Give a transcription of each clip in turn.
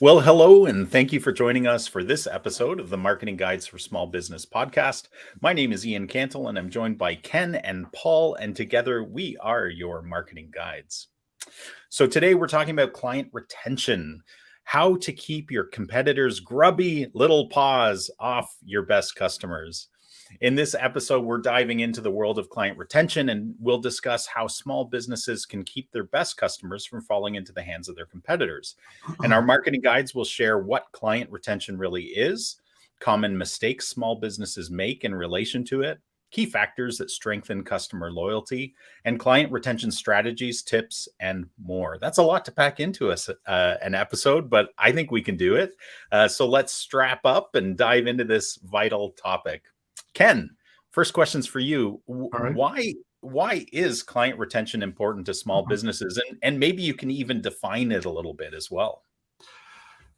Well, hello, and thank you for joining us for this episode of the Marketing Guides for Small Business podcast. My name is Ian Cantle, and I'm joined by Ken and Paul, and together we are your marketing guides. So today we're talking about client retention, how to keep your competitors' grubby little paws off your best customers. In this episode, we're diving into the world of client retention, and we'll discuss how small businesses can keep their best customers from falling into the hands of their competitors. And our marketing guides will share what client retention really is, common mistakes small businesses make in relation to it, key factors that strengthen customer loyalty, and client retention strategies, tips, and more. That's a lot to pack into an episode, but I think we can do it. So let's strap up and dive into this vital topic. Ken, first question's for you. All right. Why is client retention important to small businesses? And maybe you can even define it a little bit as well.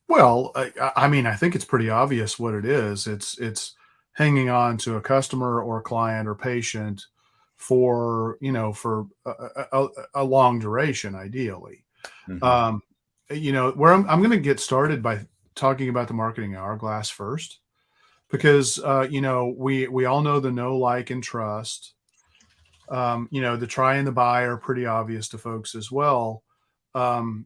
Well, I think it's pretty obvious what it is. It's hanging on to a customer or client or patient for a long duration, ideally. Mhm. Where I'm going to get started by talking about the marketing hourglass first, because we all know the know, like, and trust. The try and the buy are pretty obvious to folks as well. The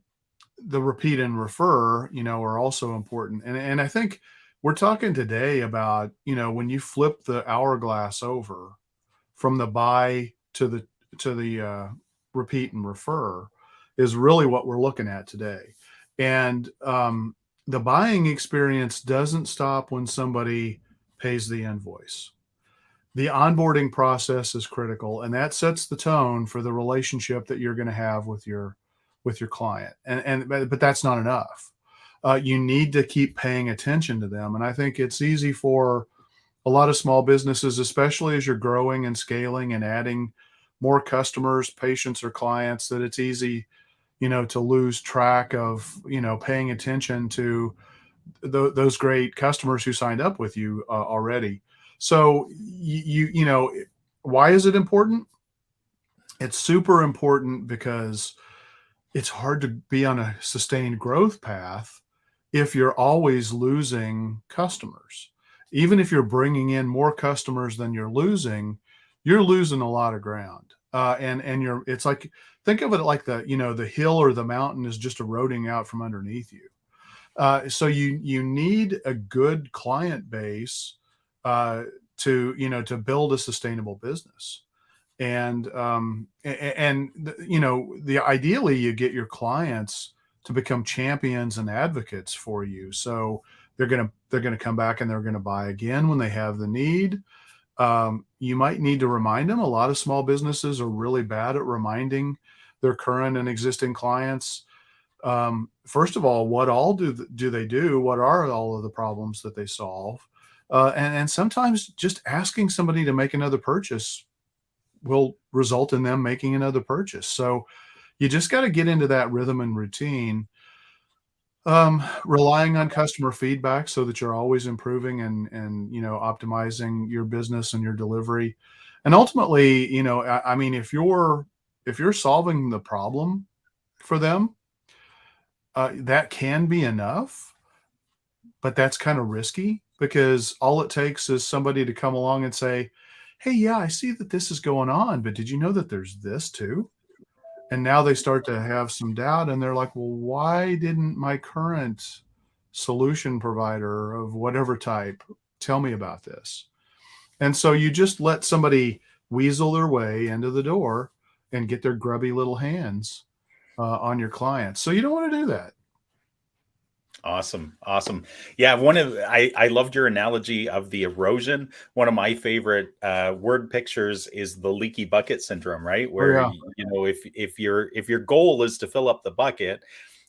repeat and refer, are also important. And I think we're talking today about, when you flip the hourglass over from the buy to the repeat and refer is really what we're looking at today. And the buying experience doesn't stop when somebody pays the invoice. The onboarding process is critical, and that sets the tone for the relationship that you're going to have with your client. But that's not enough. You need to keep paying attention to them. And I think it's easy for a lot of small businesses, especially as you're growing and scaling and adding more customers, patients, or clients, that it's easy, to lose track of, paying attention to those great customers who signed up with you already. So why is it important? It's super important because it's hard to be on a sustained growth path if you're always losing customers. Even if you're bringing in more customers than you're losing a lot of ground. It's like, think of it like the hill or the mountain is just eroding out from underneath you. So you need a good client base to build a sustainable business. And ideally you get your clients to become champions and advocates for you. So they're going to come back and they're going to buy again when they have the need. You might need to remind them. A lot of small businesses are really bad at reminding their current and existing clients. First of all, what all do they do? What are all of the problems that they solve? And sometimes just asking somebody to make another purchase will result in them making another purchase. So you just got to get into that rhythm and routine, relying on customer feedback so that you're always improving and optimizing your business and your delivery. And ultimately, if you're solving the problem for them, that can be enough, but that's kind of risky, because all it takes is somebody to come along and say, hey, yeah, I see that this is going on, but did you know that there's this too? And now they start to have some doubt, and they're like, well, why didn't my current solution provider of whatever type tell me about this? And so you just let somebody weasel their way into the door and get their grubby little hands on your clients. So you don't want to do that. Awesome. Yeah, I loved your analogy of the erosion. One of my favorite word pictures is the leaky bucket syndrome, right? Oh, Where yeah. if your goal is to fill up the bucket,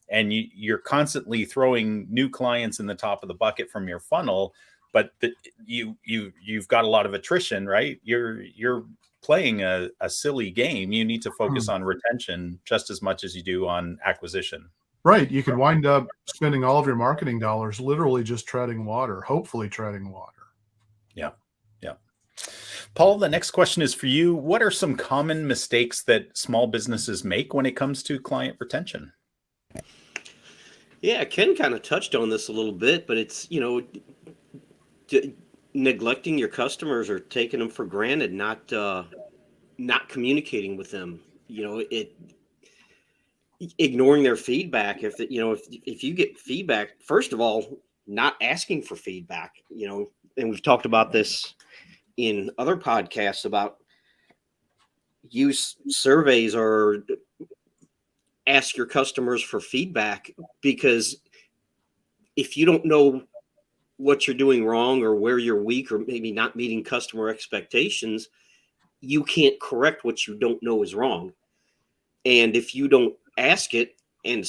and you're constantly throwing new clients in the top of the bucket from your funnel, but you've got a lot of attrition, right? You're playing a silly game. You need to focus on retention just as much as you do on acquisition. Right. You could wind up spending all of your marketing dollars literally just treading water, hopefully treading water. Yeah. Paul, the next question is for you. What are some common mistakes that small businesses make when it comes to client retention? Yeah, Ken kind of touched on this a little bit, but it's, d- neglecting your customers or taking them for granted, not communicating with them. It ignoring their feedback. If you get feedback, first of all, not asking for feedback. And we've talked about this in other podcasts about use surveys or ask your customers for feedback, because if you don't know what you're doing wrong or where you're weak or maybe not meeting customer expectations, you can't correct what you don't know is wrong. And if you don't ask it, and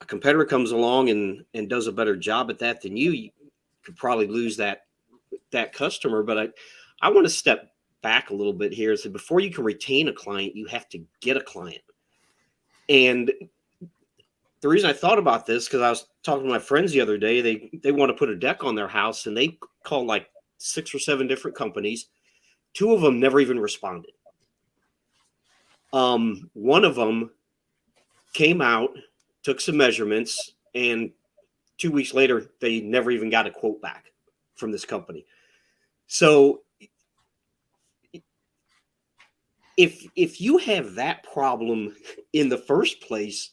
a competitor comes along and does a better job at that than you could probably lose that customer. But I want to step back a little bit here and say, before you can retain a client, you have to get a client. And the reason I thought about this, because I was talking to my friends the other day, they want to put a deck on their house, and they called like 6 or 7 different companies. 2 of them never even responded. One of them came out, took some measurements, and 2 weeks later, they never even got a quote back from this company. So if you have that problem in the first place,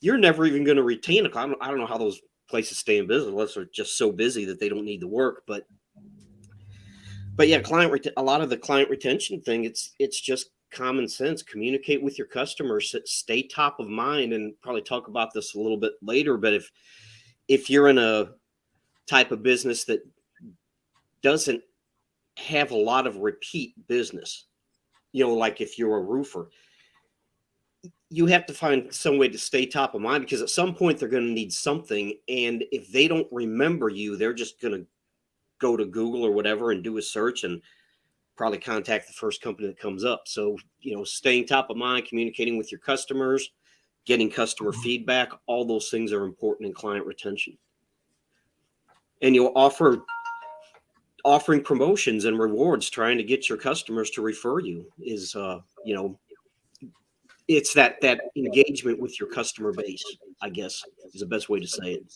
you're never even going to retain a client. I don't know how those places stay in business unless they're just so busy that they don't need the work. But yeah, a lot of the client retention thing, it's just common sense. Communicate with your customers, stay top of mind, and probably talk about this a little bit later. But if you're in a type of business that doesn't have a lot of repeat business, like if you're a roofer, you have to find some way to stay top of mind, because at some point they're going to need something. And if they don't remember you, they're just going to go to Google or whatever and do a search and probably contact the first company that comes up. So, staying top of mind, communicating with your customers, getting customer feedback, all those things are important in client retention. And offering promotions and rewards, trying to get your customers to refer you is, it's that engagement with your customer base, I guess, is the best way to say it.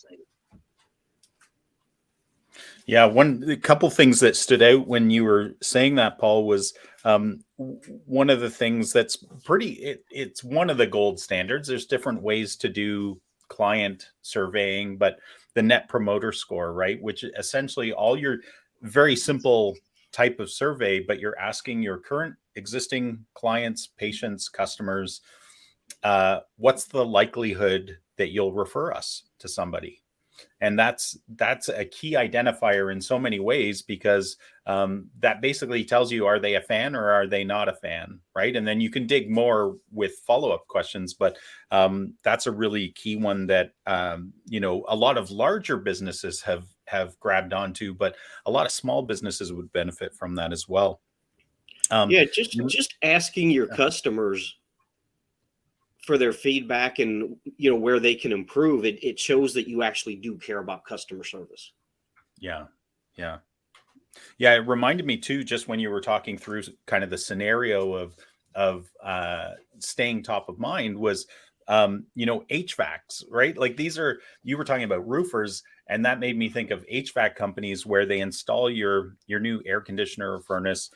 Yeah, a couple things that stood out when you were saying that, Paul, was one of the things that's it's one of the gold standards. There's different ways to do client surveying, but the net promoter score, right? Which essentially all your very simple type of survey, but you're asking your current existing clients, patients, customers, what's the likelihood that you'll refer us to somebody? And that's a key identifier in so many ways, because that basically tells you, are they a fan or are they not a fan, right? And then you can dig more with follow-up questions, but that's a really key one that a lot of larger businesses have grabbed onto, but a lot of small businesses would benefit from that as well. Yeah, just asking your customers for their feedback and where they can improve, it shows that you actually do care about customer service. Yeah. It reminded me too, just when you were talking through kind of the scenario of staying top of mind, was HVACs, right? Like you were talking about roofers, and that made me think of HVAC companies where they install your new air conditioner or furnace.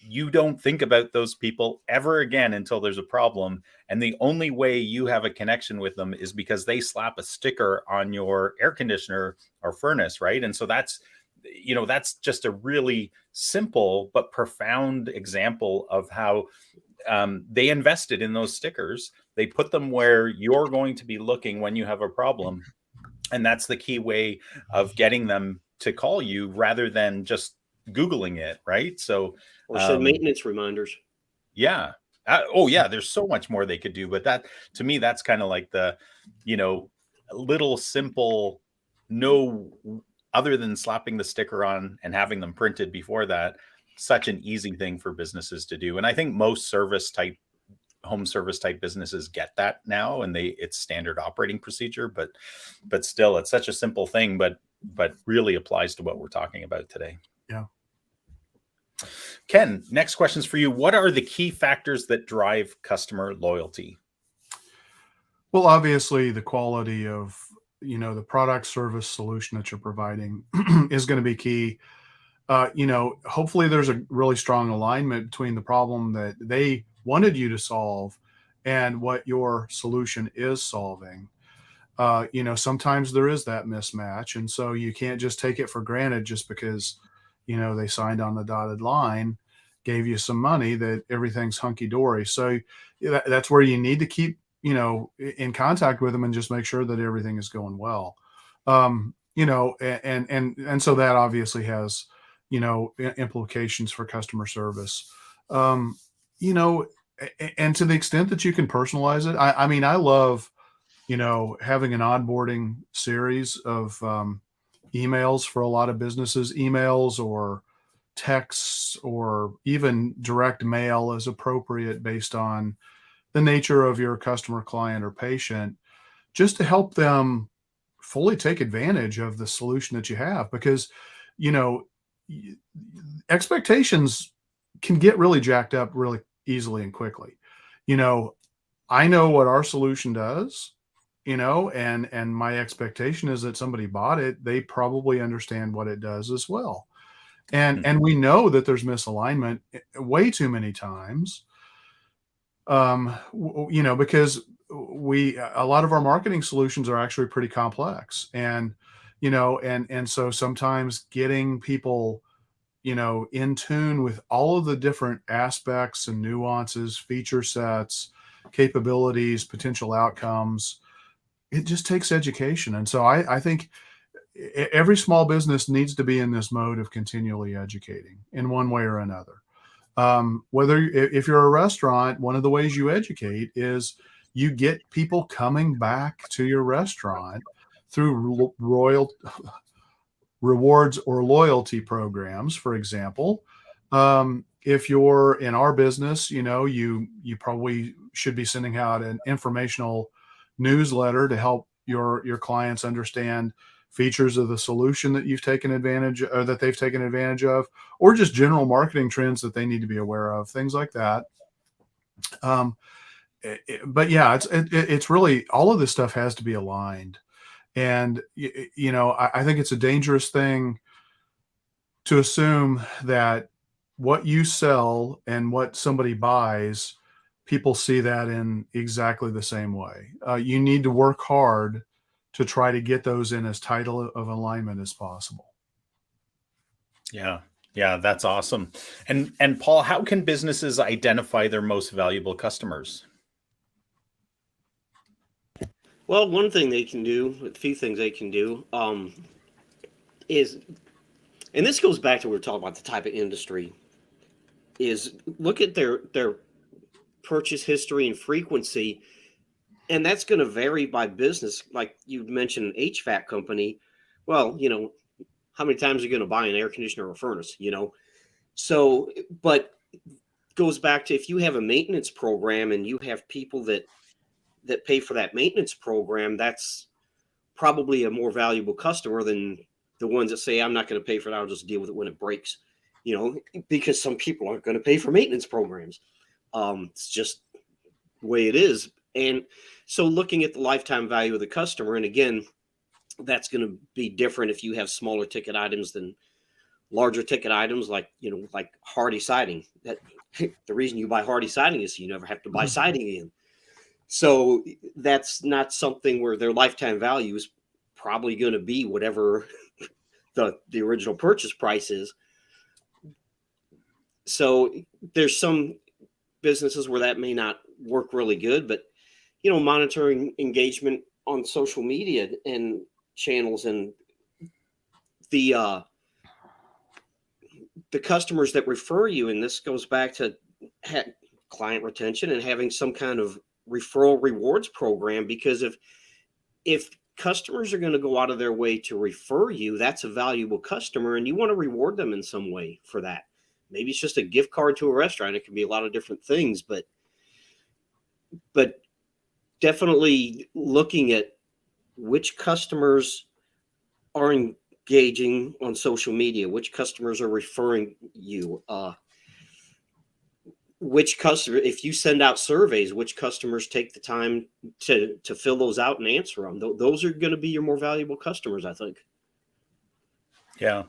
You don't think about those people ever again until there's a problem. And the only way you have a connection with them is because they slap a sticker on your air conditioner or furnace, right? And so that's just a really simple but profound example of how they invested in those stickers. They put them where you're going to be looking when you have a problem. And that's the key way of getting them to call you rather than just Googling it, right? So, or send maintenance reminders. Yeah. There's so much more they could do. But that, to me, that's kind of like the, little simple, no, other than slapping the sticker on and having them printed before that, such an easy thing for businesses to do. And I think most home service type businesses get that now, and it's standard operating procedure, but still, it's such a simple thing, but really applies to what we're talking about today. Yeah. Ken, next question's for you. What are the key factors that drive customer loyalty? Well, obviously, the quality of the product, service, solution that you're providing is going to be key. Hopefully, there's a really strong alignment between the problem that they wanted you to solve and what your solution is solving. Sometimes there is that mismatch, and so you can't just take it for granted just because they signed on the dotted line, gave you some money, that everything's hunky dory. So that's where you need to keep in contact with them and just make sure that everything is going well. And so that obviously has implications for customer service. um you know and to the extent that you can personalize it, I mean, I love having an onboarding series of emails for a lot of businesses, emails or texts or even direct mail as appropriate based on the nature of your customer, client, or patient, just to help them fully take advantage of the solution that you have. Because, you know, y- expectations can get really jacked up really easily and quickly. You know, I know what our solution does, and my expectation is that somebody bought it, they probably understand what it does as well. And Mhm. we know that there's misalignment way too many times, because we a lot of our marketing solutions are actually pretty complex. And so sometimes getting people in tune with all of the different aspects and nuances, feature sets, capabilities, potential outcomes, it just takes education. And so I think every small business needs to be in this mode of continually educating in one way or another. Whether if you're a restaurant, one of the ways you educate is you get people coming back to your restaurant through royal rewards or loyalty programs, for example. If you're in our business, you probably should be sending out an informational newsletter to help your clients understand features of the solution that you've taken advantage or that they've taken advantage of, or just general marketing trends that they need to be aware of, things like that. Um, but yeah, it's really all of this stuff has to be aligned. And I think it's a dangerous thing to assume that what you sell and what somebody buys, people see that in exactly the same way. You need to work hard to try to get those in as tight of alignment as possible. Yeah. Yeah, that's awesome. And Paul, how can businesses identify their most valuable customers? Well, one thing they can do, a few things they can do, is, and this goes back to what we were talking about the type of industry, is look at their purchase history and frequency, and that's going to vary by business. Like you mentioned, an HVAC company. Well, how many times are you going to buy an air conditioner or a furnace? So, but goes back to if you have a maintenance program and you have people that pay for that maintenance program, that's probably a more valuable customer than the ones that say, I'm not going to pay for that, I'll just deal with it when it breaks, because some people aren't going to pay for maintenance programs. It's just the way it is. And so looking at the lifetime value of the customer, and again, that's going to be different if you have smaller ticket items than larger ticket items, like Hardy siding. That the reason you buy Hardy siding is so you never have to buy siding again. So that's not something where their lifetime value is probably going to be whatever the original purchase price is. So there's some businesses where that may not work really good, but monitoring engagement on social media and channels, and the the customers that refer you, and this goes back to client retention and having some kind of referral rewards program, because if customers are going to go out of their way to refer you, that's a valuable customer, and you want to reward them in some way for that. Maybe it's just a gift card to a restaurant. It can be a lot of different things, but definitely looking at which customers are engaging on social media, which customers are referring you. which customer, if you send out surveys, which customers take the time to fill those out and answer them? Those are going to be your more valuable customers, I think. Yeah.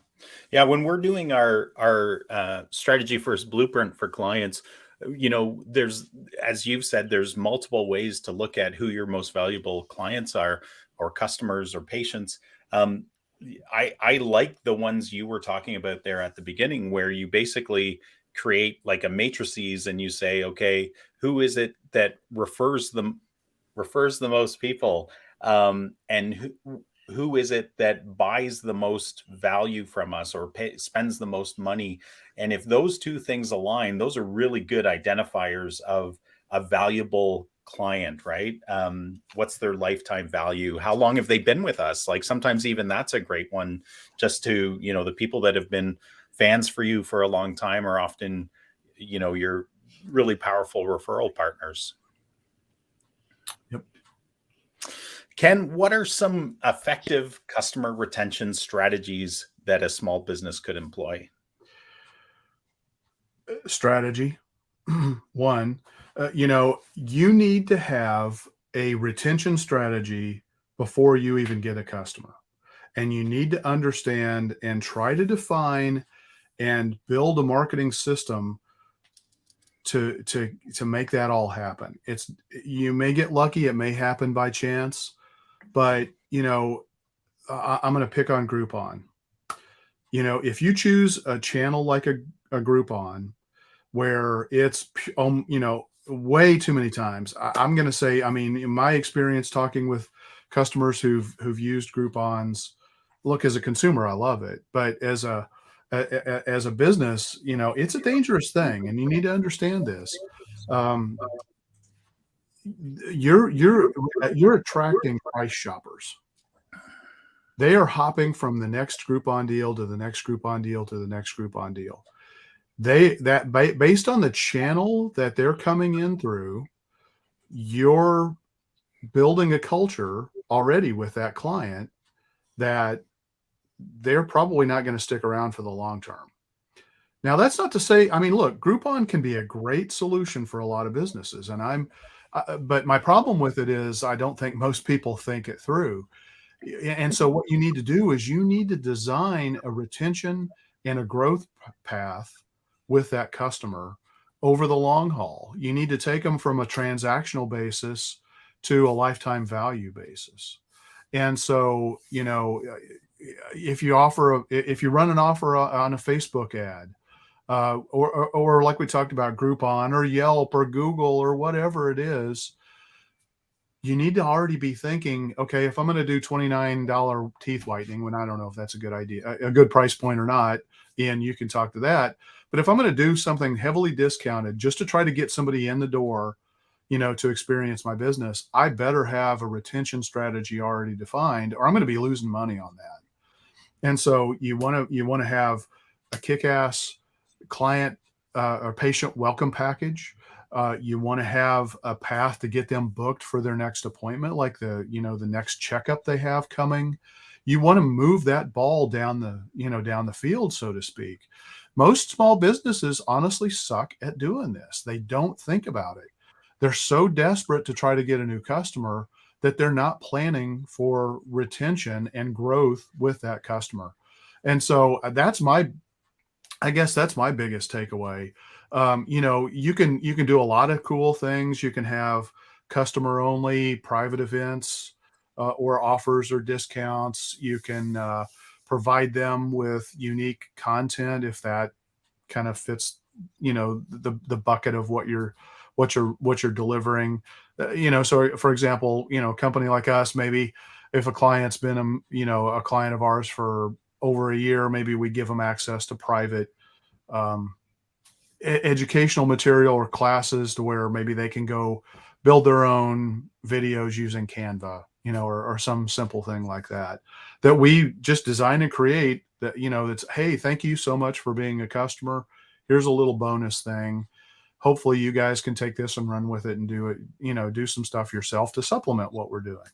Yeah. When we're doing our strategy first blueprint for clients, there's, as you've said, there's multiple ways to look at who your most valuable clients are, or customers, or patients. Um, I like the ones you were talking about there at the beginning, where you basically create like a matrices and you say, okay, who is it that refers the most people, and who is it that buys the most value from us, or spends the most money. And if those two things align, those are really good identifiers of a valuable client, right? What's their lifetime value? How long have they been with us? Like sometimes even that's a great one, just to, the people that have been fans for you for a long time are often, your really powerful referral partners. Yep. Ken, what are some effective customer retention strategies that a small business could employ? Strategy. One, you need to have a retention strategy before you even get a customer. And you need to understand and try to define and build a marketing system to make that all happen. You may get lucky, it may happen by chance, but I'm going to pick on Groupon. If you choose a channel like a Groupon, where it's way too many times, I'm going to say, in my experience talking with customers who've used Groupons, look, as a consumer, I love it, but as a business, it's a dangerous thing, and you need to understand this. You're attracting price shoppers. They are hopping from the next Groupon deal to the next Groupon deal to the next Groupon deal. Based on the channel that they're coming in through, you're building a culture already with that client that they're probably not going to stick around for the long term. Now, that's not to say, look, Groupon can be a great solution for a lot of businesses, but my problem with it is I don't think most people think it through. And so what you need to do is you need to design a retention and a growth path with that customer over the long haul. You need to take them from a transactional basis to a lifetime value basis. And so, if you run an offer on a Facebook ad, or like we talked about, Groupon or Yelp or Google or whatever it is, you need to already be thinking, okay, if I'm going to do $29 teeth whitening, when I don't know if that's a good idea, a good price point or not, Ian, you can talk to that. But if I'm going to do something heavily discounted just to try to get somebody in the door, to experience my business, I better have a retention strategy already defined, or I'm going to be losing money on that. And so you want to have a kick-ass client or patient welcome package. You want to have a path to get them booked for their next appointment, like the next checkup they have coming. You want to move that ball down the field, so to speak. Most small businesses honestly suck at doing this. They don't think about it. They're so desperate to try to get a new customer that they're not planning for retention and growth with that customer. And so I guess that's my biggest takeaway. You can do a lot of cool things. You can have customer only private events, or offers or discounts. You can provide them with unique content if that kind of fits, the bucket of what you're delivering. So for example, a company like us, maybe if a client's been a client of ours for over a year, maybe we give them access to private educational material or classes to where maybe they can go build their own videos using Canva, or some simple thing like that we just design and create, that, that's, hey, thank you so much for being a customer. Here's a little bonus thing. Hopefully you guys can take this and run with it and do it, do some stuff yourself to supplement what we're doing.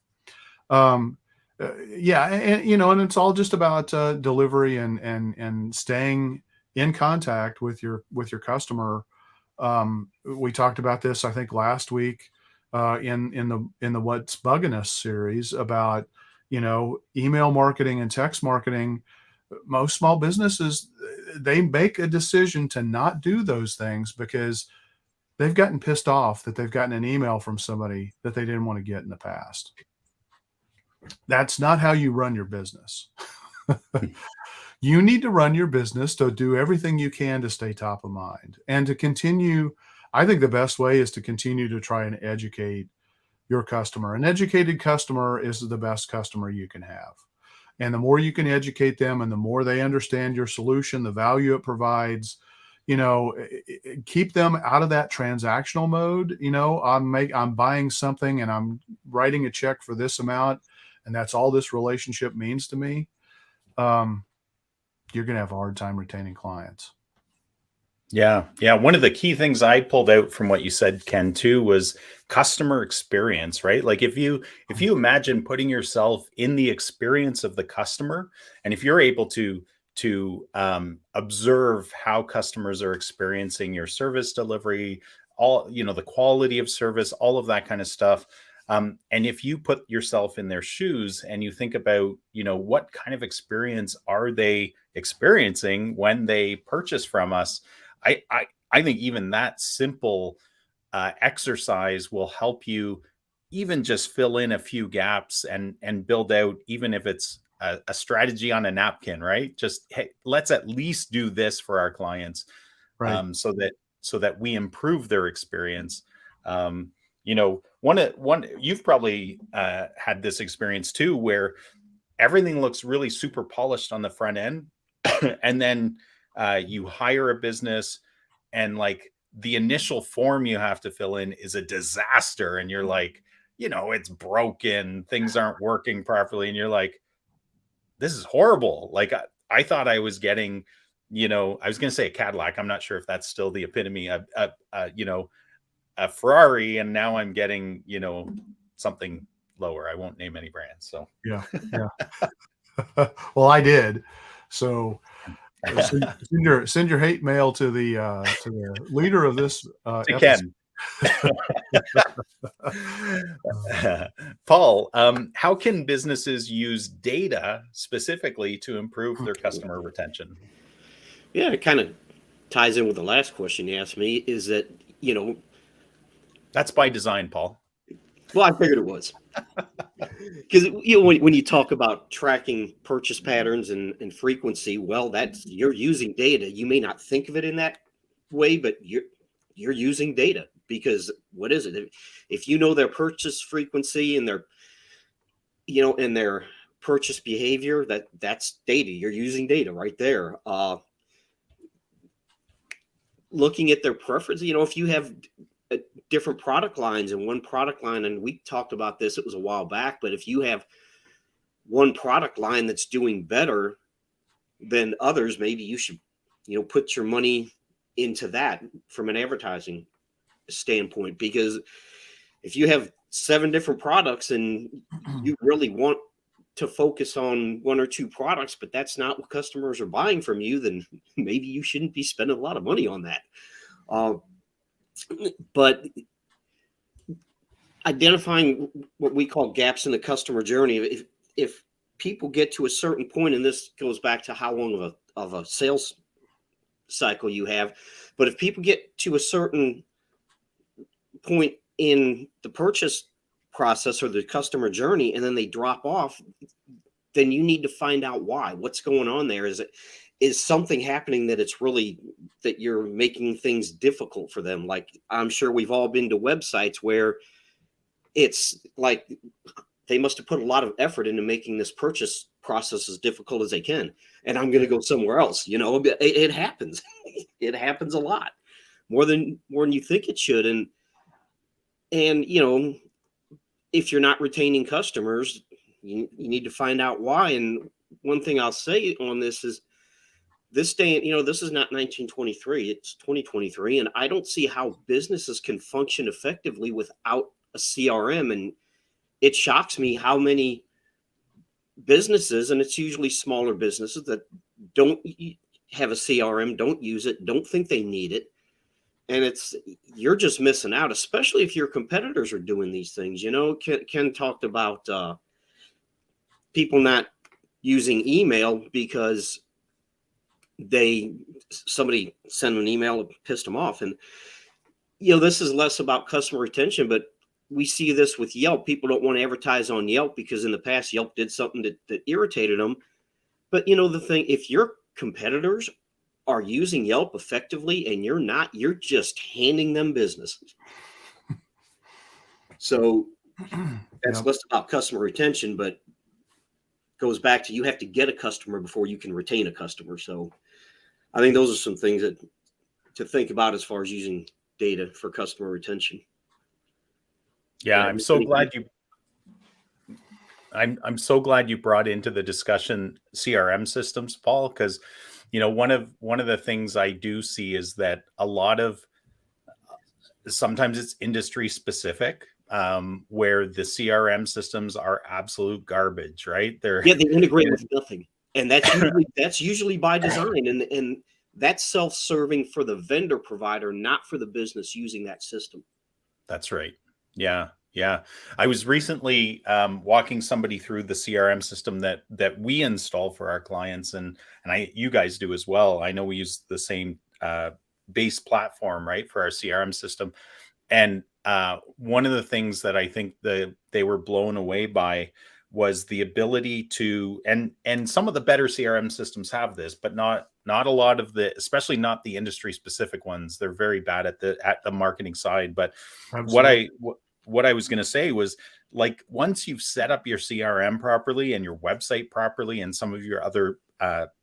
Yeah. And it's all just about delivery and staying in contact with your customer We talked about this, I think, last week in the What's Bugging Us series about, email marketing and text marketing. Most small businesses, they make a decision to not do those things because they've gotten pissed off that they've gotten an email from somebody that they didn't want to get in the past. That's not how you run your business. You need to run your business to do everything you can to stay top of mind and to continue. I think the best way is to continue to try and educate your customer. An educated customer is the best customer you can have. And the more you can educate them and the more they understand your solution, the value it provides, keep them out of that transactional mode. I'm buying something and I'm writing a check for this amount, and that's all this relationship means to me. You're going to have a hard time retaining clients. Yeah. One of the key things I pulled out from what you said, Ken, too, was customer experience, right? Like if you imagine putting yourself in the experience of the customer, and if you're able to observe how customers are experiencing your service delivery, all, the quality of service, all of that kind of stuff. And if you put yourself in their shoes and you think about, what kind of experience are they experiencing when they purchase from us, I think even that simple exercise will help you even just fill in a few gaps and build out, even if it's a strategy on a napkin, right? Just, hey, let's at least do this for our clients, Right. so that we improve their experience. You've probably had this experience too, where everything looks really super polished on the front end, and then you hire a business, and like the initial form you have to fill in is a disaster, and you're like, it's broken, things aren't working properly, and you're like, this is horrible. Like I thought I was getting, I was going to say a Cadillac. I'm not sure if that's still the epitome of, a Ferrari, and now I'm getting, something lower. I won't name any brands. So Yeah. Well, I did. So send your hate mail to the leader of this to episode. Ken. Paul, how can businesses use data specifically to improve their customer retention? Yeah, it kind of ties in with the last question you asked me, is that, That's by design, Paul. well, I figured it was. Because when you talk about tracking purchase patterns and frequency, well, you're using data. You may not think of it in that way, but you're using data, because what is it? If you know their purchase frequency and their purchase behavior, that's data. You're using data right there. Looking at their preference, if you have different product lines and one product line, and we talked about this, it was a while back, but if you have one product line that's doing better than others, maybe you should, put your money into that from an advertising standpoint, because if you have 7 different products and you really want to focus on 1 or 2 products, but that's not what customers are buying from you, then maybe you shouldn't be spending a lot of money on that. But identifying what we call gaps in the customer journey, if people get to a certain point, and this goes back to how long of a sales cycle you have, but if people get to a certain point in the purchase process or the customer journey and then they drop off, then you need to find out why. What's going on there? Is something happening that you're making things difficult for them? Like, I'm sure we've all been to websites where it's like they must have put a lot of effort into making this purchase process as difficult as they can, and I'm going to go somewhere else. It happens. It happens a lot, more than you think it should. And if you're not retaining customers, you need to find out why. And one thing I'll say on this is, this day, this is not 1923, it's 2023. And I don't see how businesses can function effectively without a CRM. And it shocks me how many businesses, and it's usually smaller businesses, that don't have a CRM, don't use it, don't think they need it. And you're just missing out, especially if your competitors are doing these things. Ken talked about people not using email because somebody sent an email that pissed them off. And this is less about customer retention, but we see this with Yelp. People don't want to advertise on Yelp because in the past Yelp did something that irritated them. But the thing, if your competitors are using Yelp effectively and you're not, you're just handing them business. So that's less about customer retention, but goes back to, you have to get a customer before you can retain a customer. So I think those are some things to think about as far as using data for customer retention. Yeah, I'm so glad you brought into the discussion CRM systems, Paul, because one of the things I do see is that a lot of sometimes it's industry specific, where the CRM systems are absolute garbage, right? They integrate with nothing, and that's usually by design, and that's self-serving for the vendor provider, not for the business using that system. That's right. Yeah. I was recently walking somebody through the CRM system that we install for our clients, and you guys do as well. I know we use the same base platform, right, for our CRM system. And one of the things that I think they were blown away by was the ability to, and some of the better CRM systems have this, but not a lot of especially not the industry specific ones. They're very bad at the marketing side. But Absolutely. what I was going to say was, like, once you've set up your CRM properly and your website properly and some of your other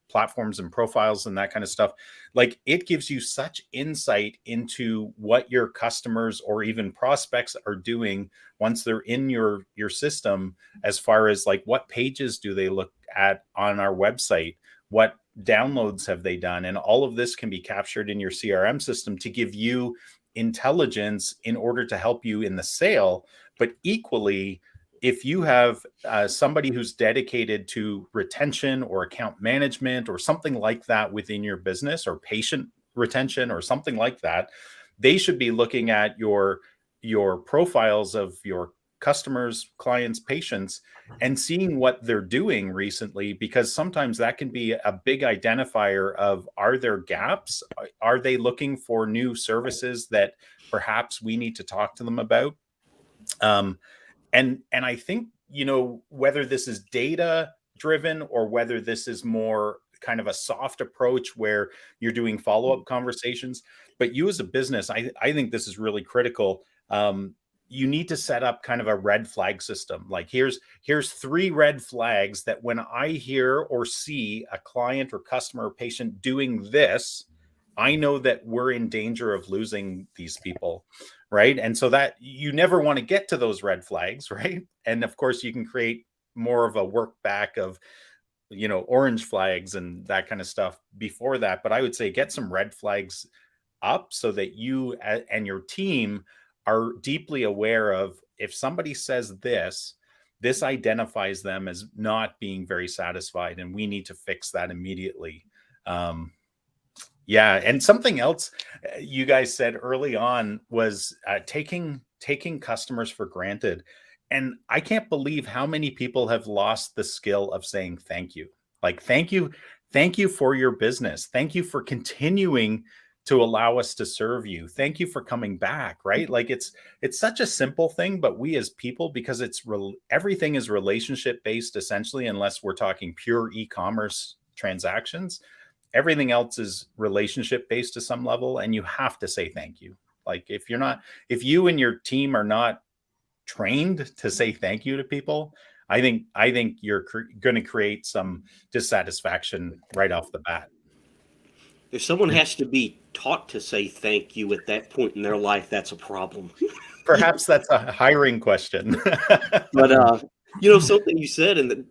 platforms and profiles and that kind of stuff, like, it gives you such insight into what your customers or even prospects are doing once they're in your system, as far as like what pages do they look at on our website, what downloads have they done, and all of this can be captured in your CRM system to give you intelligence in order to help you in the sale. But equally, if you have somebody who's dedicated to retention or account management or something like that within your business, or patient retention or something like that, they should be looking at your profiles of your customers, clients, patients, and seeing what they're doing recently, because sometimes that can be a big identifier of, are there gaps? Are they looking for new services that perhaps we need to talk to them about? And I think, whether this is data driven or whether this is more kind of a soft approach where you're doing follow-up conversations, but you as a business, I think this is really critical. You need to set up kind of a red flag system. Like, here's 3 red flags that when I hear or see a client or customer or patient doing this, I know that we're in danger of losing these people, right? And so that you never want to get to those red flags, right? And of course, you can create more of a work back of, orange flags and that kind of stuff before that. But I would say get some red flags up so that you and your team are deeply aware of, if somebody says this identifies them as not being very satisfied, and we need to fix that immediately. Yeah. And something else you guys said early on was taking customers for granted. And I can't believe how many people have lost the skill of saying thank you. Like, thank you for your business. Thank you for continuing to allow us to serve you. Thank you for coming back, right? Like, it's such a simple thing, but we as people, because everything is relationship based essentially, unless we're talking pure e-commerce transactions. Everything else is relationship based to some level, and you have to say thank you. Like, if you and your team are not trained to say thank you to people, I think you're going to create some dissatisfaction right off the bat. If someone has to be taught to say thank you at that point in their life, that's a problem. Perhaps that's a hiring question. But something you said, and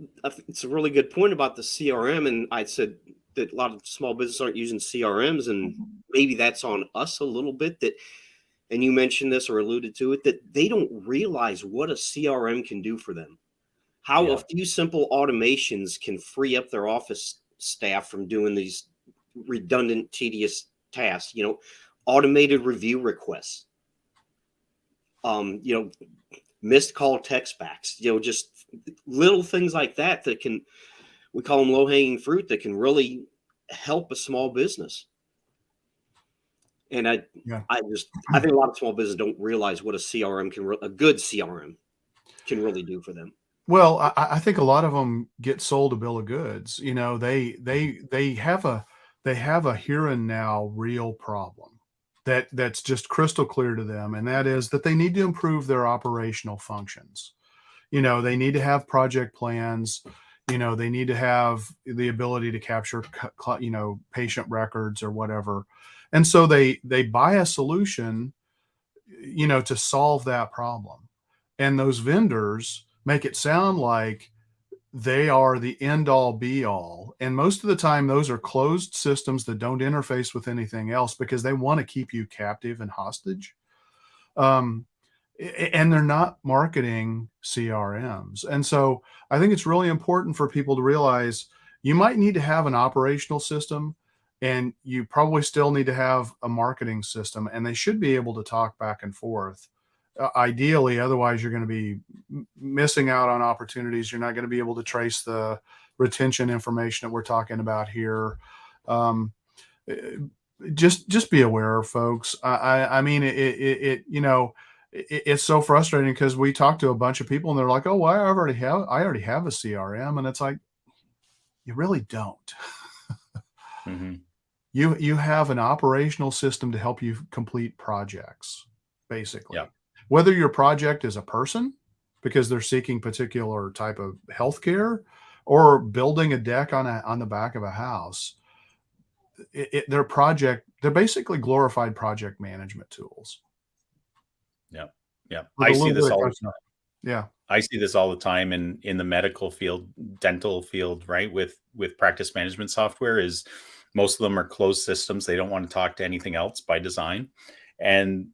it's a really good point about the CRM. And I said that a lot of small businesses aren't using CRMs, and maybe that's on us a little bit. And you mentioned this or alluded to it, that they don't realize what a CRM can do for them. How a few simple automations can free up their office staff from doing these redundant, tedious tasks. automated review requests, you know, missed call text backs, you know, just little things like that that can, we call them low hanging fruit, that can really help a small business. And I think a lot of small businesses don't realize what a CRM a good CRM can really do for them. Well, I think a lot of them get sold a bill of goods. You know, they have a here and now real problem that's just crystal clear to them, and that is that they need to improve their operational functions. You know, they need to have project plans. You know, they need to have the ability to capture, you know, patient records or whatever. And so they buy a solution, you know, to solve that problem. And those vendors make it sound like they are the end all be all. And most of the time, those are closed systems that don't interface with anything else because they want to keep you captive and hostage. Um, and they're not marketing CRMs. And so I think it's really important for people to realize you might need to have an operational system, and you probably still need to have a marketing system, and they should be able to talk back and forth. Ideally, otherwise you're going to be missing out on opportunities. You're not going to be able to trace the retention information that we're talking about here. Um, just be aware, folks. I mean, you know, it's so frustrating because we talk to a bunch of people and they're like, "Oh, well, I already have a CRM," and it's like, you really don't. Mm-hmm. You have an operational system to help you complete projects, basically. Yeah. Whether your project is a person because they're seeking particular type of healthcare, or building a deck on the back of a house, they're basically glorified project management tools. Yeah. Yeah. With I a see little this bit of all. custom. Yeah. I see this all the time in the medical field, dental field, right? With practice management software, is most of them are closed systems. They don't want to talk to anything else by design. And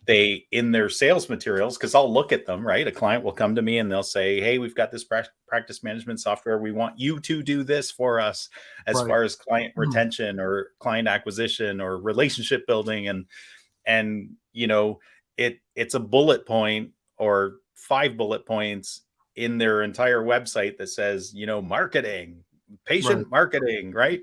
they, in their sales materials, because I'll look at them, right? A client will come to me and they'll say, "Hey, we've got this practice management software. We want you to do this for us as Right. far as client retention or client acquisition or relationship building." And you know, it's a bullet point or 5 bullet points in their entire website that says, you know, marketing, patient Right. marketing, right?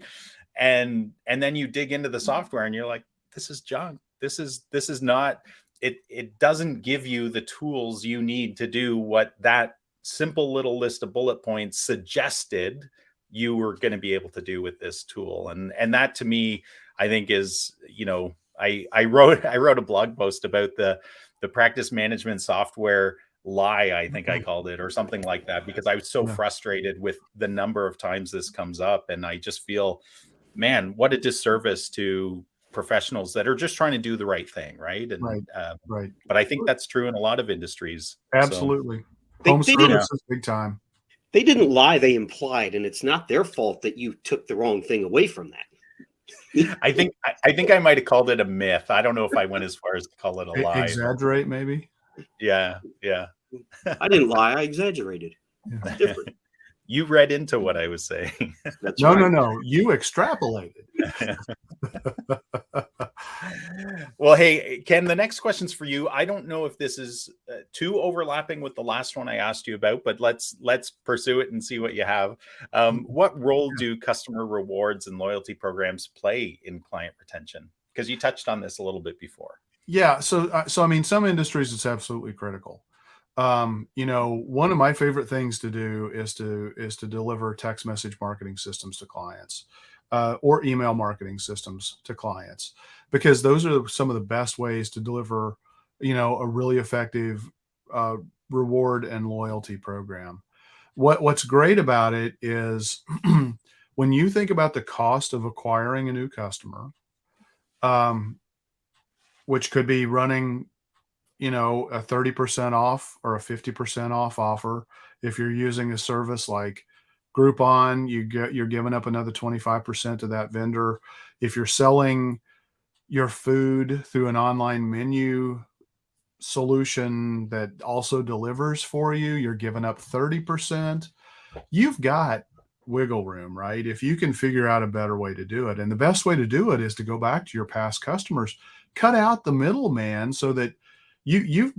And then you dig into the software and you're like, this is junk. This is not, it doesn't give you the tools you need to do what that simple little list of bullet points suggested you were going to be able to do with this tool. And that, to me, I think is, you know, I wrote a blog post about the practice management software lie, I think I called it, or something like that, because I was so frustrated with the number of times this comes up. And I just feel, man, what a disservice to professionals that are just trying to do the right thing. Right. And, Right. but I think that's true in a lot of industries. Absolutely. They Home didn't- service is big time. They didn't lie, they implied, and it's not their fault that you took the wrong thing away from that. I think I might have called it a myth. I don't know if I went as far as to call it a lie. Exaggerate, maybe. Yeah. I didn't lie, I exaggerated. Yeah. Different. You read into what I was saying. That's No, right. no. You extrapolated. Well, hey, Ken, the next question's for you. I don't know if this is too overlapping with the last one I asked you about, but let's pursue it and see what you have. What role do customer rewards and loyalty programs play in client retention? Because you touched on this a little bit before. Yeah. So I mean, some industries it's absolutely critical. You know, one of my favorite things to do is to deliver text message marketing systems to clients, or email marketing systems to clients, because those are some of the best ways to deliver, you know, a really effective reward and loyalty program. What's great about it is when you think about the cost of acquiring a new customer, which could be running, you know, a 30% off or a 50% off offer. If you're using a service like Groupon, you're giving up another 25% to that vendor. If you're selling your food through an online menu solution that also delivers for you, you're giving up 30%. You've got wiggle room, right? If you can figure out a better way to do it, and the best way to do it is to go back to your past customers, cut out the middleman so that you've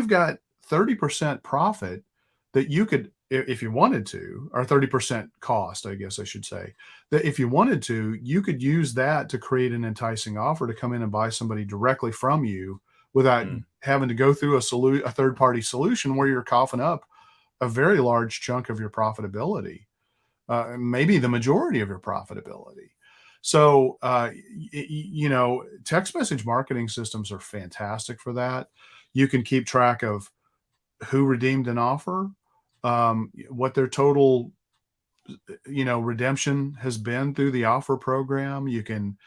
got 30% profit that you could, if you wanted to, or 30% cost, I guess I should say, that if you wanted to, you could use that to create an enticing offer to come in and buy somebody directly from you without having to go through a third-party solution where you're coughing up a very large chunk of your profitability, maybe the majority of your profitability. So, text message marketing systems are fantastic for that. You can keep track of who redeemed an offer, what their total, redemption has been through the offer program. You can,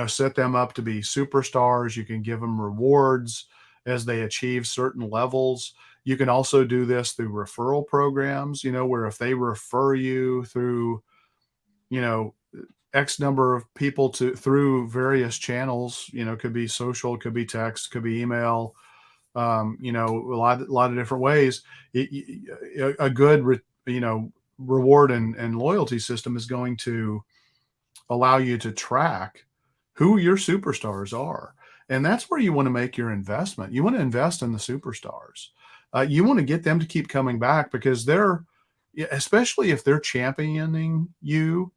set them up to be superstars. You can give them rewards as they achieve certain levels. You can also do this through referral programs, where if they refer you through, X number of people through various channels, could be social, could be text, could be email, a lot of different ways. A good, reward and loyalty system is going to allow you to track who your superstars are. And that's where you want to make your investment. You want to invest in the superstars. You want to get them to keep coming back because especially if they're championing you,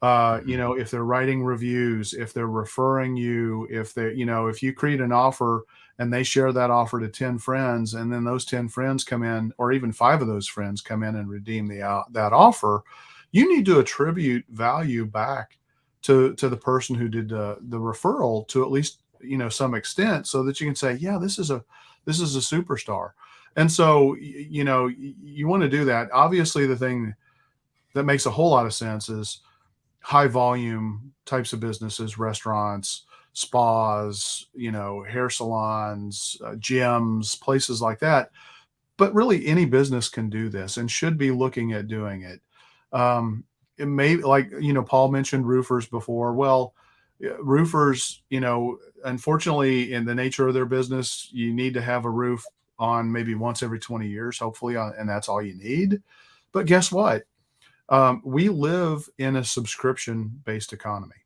if they're writing reviews, if they're referring you, if if you create an offer and they share that offer to 10 friends, and then those 10 friends come in, or even 5 of those friends come in and redeem that offer, you need to attribute value back to the person who did the referral to at least, some extent, so that you can say, yeah, this is a superstar. And so, you want to do that. Obviously, the thing that makes a whole lot of sense is high volume types of businesses, restaurants, spas, hair salons, gyms, places like that. But really any business can do this and should be looking at doing it. It may, like, Paul mentioned roofers before. Well, roofers, unfortunately, in the nature of their business, you need to have a roof on maybe once every 20 years, hopefully, and that's all you need. But guess what? We live in a subscription-based economy,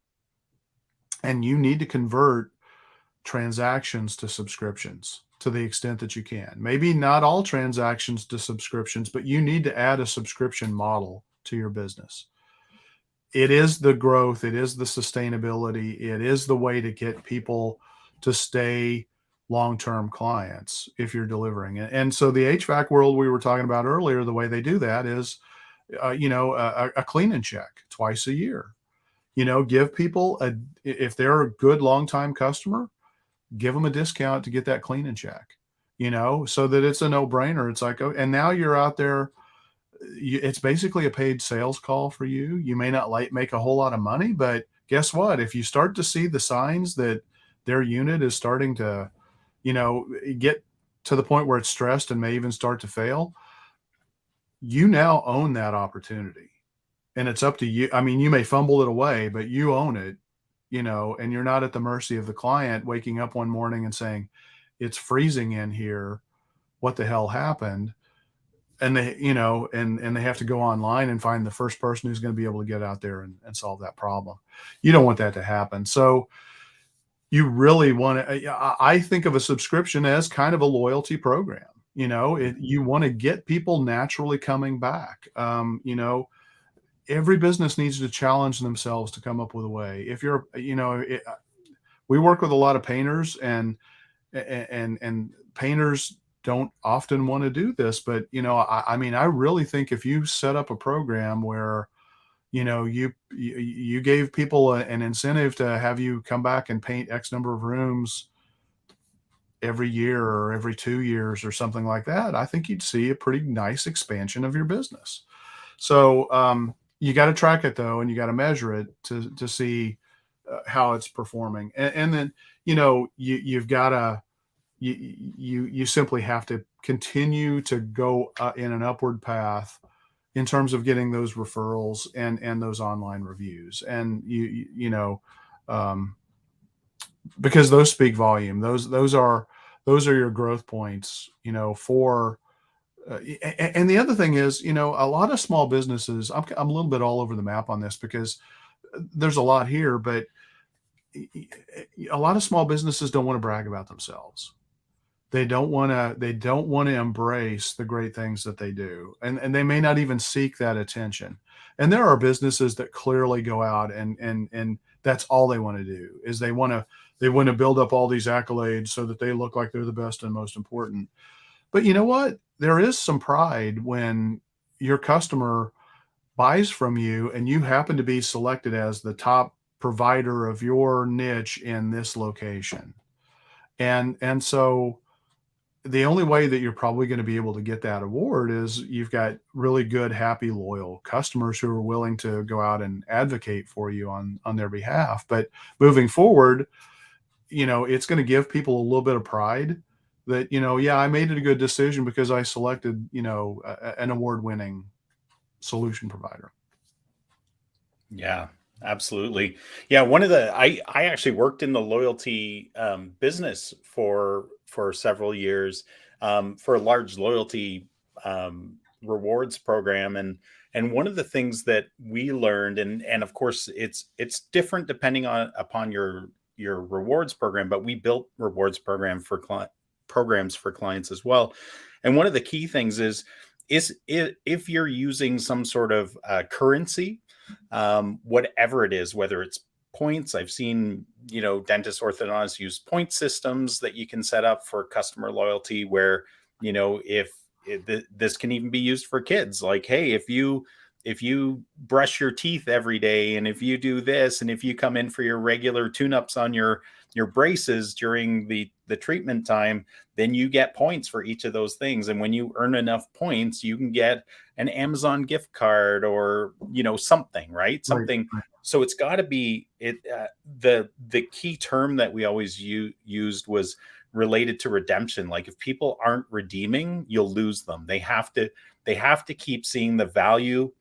and you need to convert transactions to subscriptions to the extent that you can. Maybe not all transactions to subscriptions, but you need to add a subscription model to your business. It is the growth, it is the sustainability, it is the way to get people to stay long-term clients if you're delivering it. And so the HVAC world we were talking about earlier, the way they do that is, a clean and check twice a year. Give people if they're a good long-time customer, give them a discount to get that clean and check, so that it's a no-brainer. It's like, oh, and now you're out there. It's basically a paid sales call for you. You may not make a whole lot of money, but guess what? If you start to see the signs that their unit is starting to, get to the point where it's stressed and may even start to fail, you now own that opportunity. And it's up to you. I mean, you may fumble it away, but you own it, and you're not at the mercy of the client waking up one morning and saying, it's freezing in here. What the hell happened? And they, and they have to go online and find the first person who's going to be able to get out there and solve that problem. You don't want that to happen. So you really want to, I think of a subscription as kind of a loyalty program. You want to get people naturally coming back. Every business needs to challenge themselves to come up with a way. If you're, we work with a lot of painters, and painters don't often want to do this, but I mean, I really think if you set up a program where, you gave people an incentive to have you come back and paint X number of rooms every year or every 2 years or something like that, I think you'd see a pretty nice expansion of your business. So, you got to track it though, and you got to measure it to see how it's performing. And then, you've got to, you simply have to continue to go in an upward path in terms of getting those referrals and those online reviews. And because those speak volume, those are your growth points, for And the other thing is, you know, a lot of small businesses, I'm a little bit all over the map on this because there's a lot here, but a lot of small businesses don't want to brag about themselves. They don't want to embrace the great things that they do. And they may not even seek that attention. And there are businesses that clearly go out and that's all they want to do is they want to build up all these accolades so that they look like they're the best and most important. But you know what? There is some pride when your customer buys from you and you happen to be selected as the top provider of your niche in this location. And so the only way that you're probably going to be able to get that award is you've got really good, happy, loyal customers who are willing to go out and advocate for you on their behalf. But moving forward, you know, it's going to give people a little bit of pride that, you know, yeah, I made it a good decision because I selected, you know, an award-winning solution provider. Yeah, absolutely. Yeah, one of the I actually worked in the loyalty business for several years for a large loyalty rewards program, and one of the things that we learned, and of course it's different depending on upon your rewards program, but we built rewards programs for clients as well. And one of the key things is if you're using some sort of currency, whatever it is, whether it's points. I've seen, you know, dentists, orthodontists use point systems that you can set up for customer loyalty where, you know, this can even be used for kids. Like, hey, if you brush your teeth every day, and if you do this, and if you come in for your regular tune-ups on your braces during the treatment time, then you get points for each of those things. And when you earn enough points, you can get an Amazon gift card or, you know, something, right? Right. Something. So it's got to be it. The key term that we always used was related to redemption. Like if people aren't redeeming, you'll lose them. They have to keep seeing the value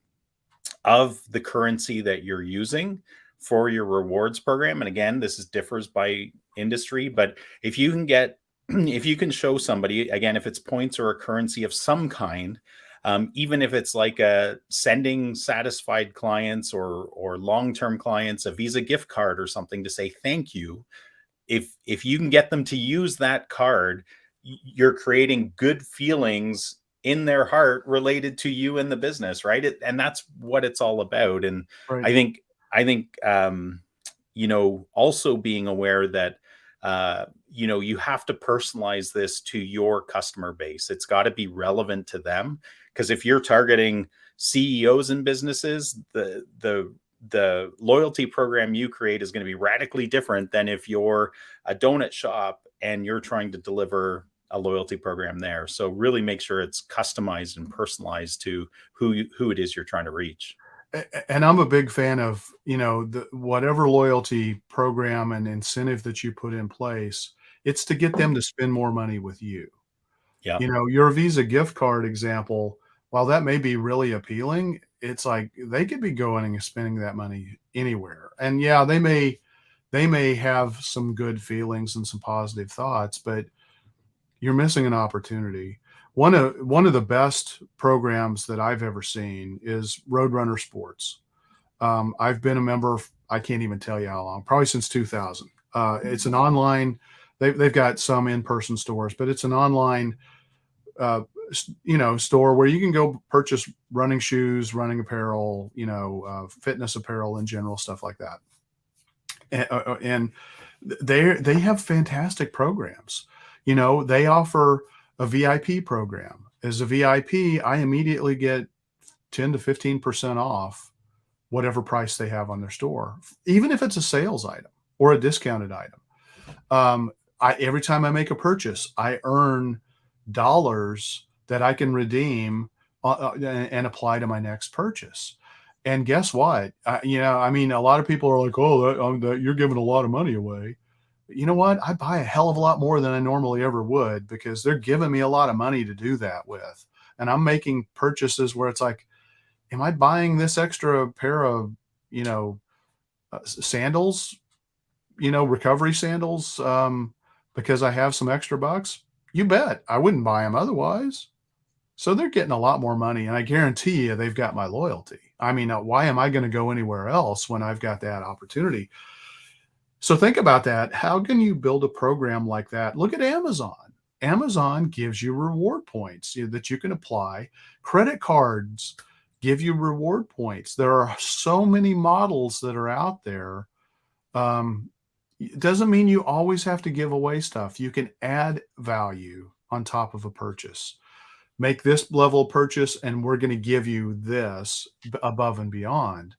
of the currency that you're using for your rewards program. And again, differs by industry, but if you can get, if you can show somebody, again, if it's points or a currency of some kind, even if it's like sending satisfied clients or long-term clients a Visa gift card or something to say thank you, if you can get them to use that card, you're creating good feelings in their heart related to you and the business, right? And that's what it's all about. And Right. I think you know, also being aware that you know, you have to personalize this to your customer base. It's got to be relevant to them, because if you're targeting CEOs and businesses, the loyalty program you create is going to be radically different than if you're a donut shop and you're trying to deliver a loyalty program there. So really make sure it's customized and personalized to who it is you're trying to reach. And I'm a big fan of, you know, whatever loyalty program and incentive that you put in place, it's to get them to spend more money with you. Yeah. You know, your Visa gift card example, while that may be really appealing, it's like they could be going and spending that money anywhere. And yeah, they may have some good feelings and some positive thoughts, but you're missing an opportunity. One of the best programs that I've ever seen is Roadrunner Sports. I've been a member, I can't even tell you how long, probably since 2000. It's an online, they've got some in-person stores, but it's an online, you know, store where you can go purchase running shoes, running apparel, you know, fitness apparel in general, stuff like that. And they have fantastic programs. You know, they offer a VIP program. As a VIP, I immediately get 10 to 15% off whatever price they have on their store, even if it's a sales item or a discounted item. Every time I make a purchase, I earn dollars that I can redeem and apply to my next purchase. And guess what? You know, I mean, a lot of people are like, "Oh, you're giving a lot of money away." But you know what? I buy a hell of a lot more than I normally ever would because they're giving me a lot of money to do that with. And I'm making purchases where it's like, am I buying this extra pair of, you know, sandals, you know, recovery sandals, because I have some extra bucks? You bet. I wouldn't buy them otherwise. So they're getting a lot more money, and I guarantee you they've got my loyalty. I mean, why am I going to go anywhere else when I've got that opportunity? So think about that. How can you build a program like that? Look at Amazon. Amazon gives you reward points that you can apply. Credit cards give you reward points. There are so many models that are out there. It doesn't mean you always have to give away stuff. You can add value on top of a purchase. Make this level of purchase, and we're going to give you this above and beyond.